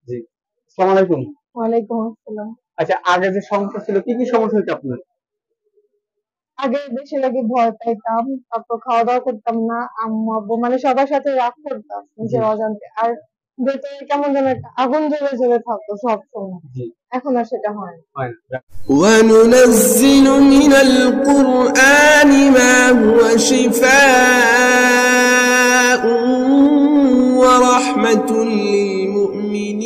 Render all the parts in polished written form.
জি। আসসালামু আলাইকুম। ওয়ালাইকুম আসসালাম। আচ্ছা, আগে যে সমস্যা ছিল, কি সমস্যা হইতো আপনার? আগে বেশিরভাগই ভয় পাইতাম। তারপর খাওয়া-দাওয়া করতাম না। আম্মু-আব্বু মানে সবার সাথে রাগ করতাম জি, নিজের অজান্তে। আর ভেতরে কেমন যেন একটা আগুন জ্বলে থাকতো সবসময়। জি। এখন আর সেটা হয় না। হয় না। وننزل من القرآن ما هو شفاء ورحمة للمؤمنين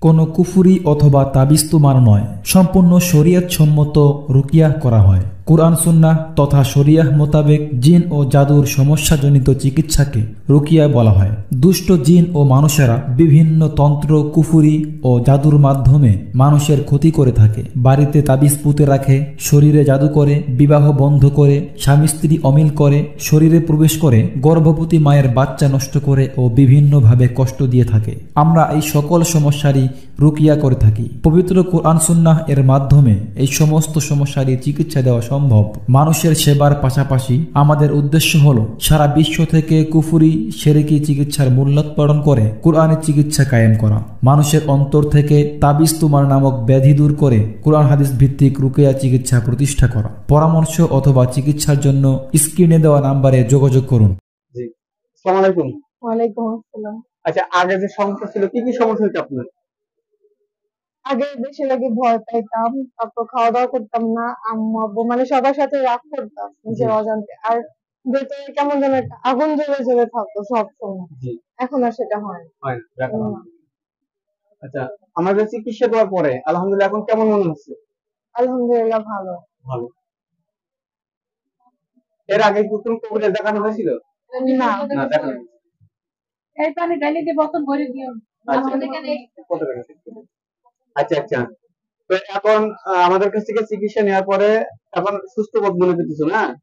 কোনো কুফুরি অথবা তাবিস্তুমার নয়, সম্পূর্ণ শরীয়ত সম্মত রুকিয়াহ করা হয়। কুরআন সুন্নাহ তথা শরিয়াহ মোতাবেক জিন ও জাদুর সমস্যাজনিত চিকিৎসাকে রুকিয়া বলা হয়। দুষ্ট জিন ও মানুষেরা বিভিন্ন তন্ত্র, কুফুরি ও জাদুর মাধ্যমে মানুষের ক্ষতি করে থাকে। বাড়িতে তাবিজ পুঁতে রাখে, শরীরে জাদু করে, বিবাহ বন্ধ করে, স্বামী স্ত্রী অমিল করে, শরীরে প্রবেশ করে, গর্ভবতী মায়ের বাচ্চা নষ্ট করে ও বিভিন্নভাবে কষ্ট দিয়ে থাকে। আমরা এই সকল সমস্যারই রুকিয়া করে থাকি। পবিত্র কুরআন সুন্নাহ এর মাধ্যমে এই সমস্ত সমস্যারই চিকিৎসা দেওয়া সম্ভব। মানুষের সেবার পাশাপাশি আমাদের উদ্দেশ্য হল সারা বিশ্ব থেকে কুফুরি, শিরকি চিকিৎসার মূল্যোৎপাদন করে কুরআনের চিকিৎসা কায়েম করা। মানুষের অন্তর থেকে তাবিজ তুমার নামক ব্যাধি দূর করে কুরআন হাদিস ভিত্তিক রুকিয়া চিকিৎসা প্রতিষ্ঠা করা। পরামর্শ অথবা চিকিৎসার জন্য স্ক্রিনে দেওয়া নাম্বারে যোগাযোগ করুন। জি। আসসালামু আলাইকুম। ওয়ালাইকুম আসসালাম। আচ্ছা, আগে যে সমস্যা ছিল, কি সমস্যা হইতো আপনার? আগে বেশিরভাগই ভয় পাইতাম। তারপর খাওয়া-দাওয়া করতাম না। আম্মু-আব্বু মানে সবার সাথে রাগ করতাম জি, নিজের অজান্তে। আর ভেতরে কেমন যেন একটা আগুন জ্বলে থাকতো সবসময়। জি। এখন আর সেটা হয় না। হয় না। যাক আলহামদুলিল্লাহ। আচ্ছা, আমাদের চিকিৎসা দেওয়ার পরে আলহামদুলিল্লাহ এখন কেমন মনে হচ্ছে? আলহামদুলিল্লাহ ভালো। ভালো। এর আগে কি কোনো কবিরাজ দেখানো হয়েছিল? না। না, দেখানো হয়নি। এই পানি ঢালি দিয়ে বোতল ভরে দিও। আচ্ছা। কত টাকা? আচ্ছা, আচ্ছা। তো এখন আমাদের কাছ থেকে চিকিৎসা নেওয়ার পরে এখন সুস্থ বোধ মনে করতেছো না?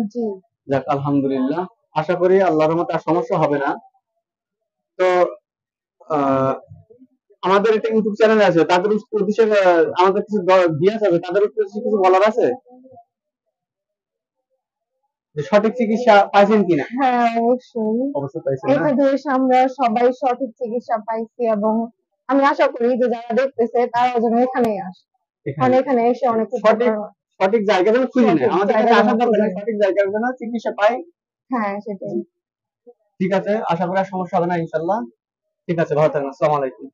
জি। যাক আলহামদুলিল্লাহ। আশা করি আল্লাহর রহমতে আর সমস্যা হবে না। তো আহ, আমাদের একটা ইউটিউব চ্যানেল আছে, তাদের উদ্দেশ্যে আমাদের কিছু দিয়ে যাবে, তাদের উদ্দেশ্যে কিছু বলার আছে যে সঠিক চিকিৎসা পাইছেন কিনা? হ্যাঁ, অবশ্যই। অবশ্যই পাইছেন না? এখানে এসে আমরা সবাই সঠিক চিকিৎসা পাইছি এবং আমি আশা করি যে যারা দেখতেছে তারাও যেন এখানেই আসে। কারণ এখানে এসে অনেক সঠিক উপকার হয়। সঠিক জায়গা যেন খুঁজে নেয়, সঠিক আমাদের জায়গা কাছে যেন আসার দরকার খুঁজে নেই, নেয়। সঠিক জায়গার জন্য চিকিৎসা পাই। হ্যাঁ, সেটাই। ঠিক আছে, আশা করি আর সমস্যা হবে না ইনশাল্লাহ। ঠিক আছে, ভালো থাকবেন। আসসালামু আলাইকুম।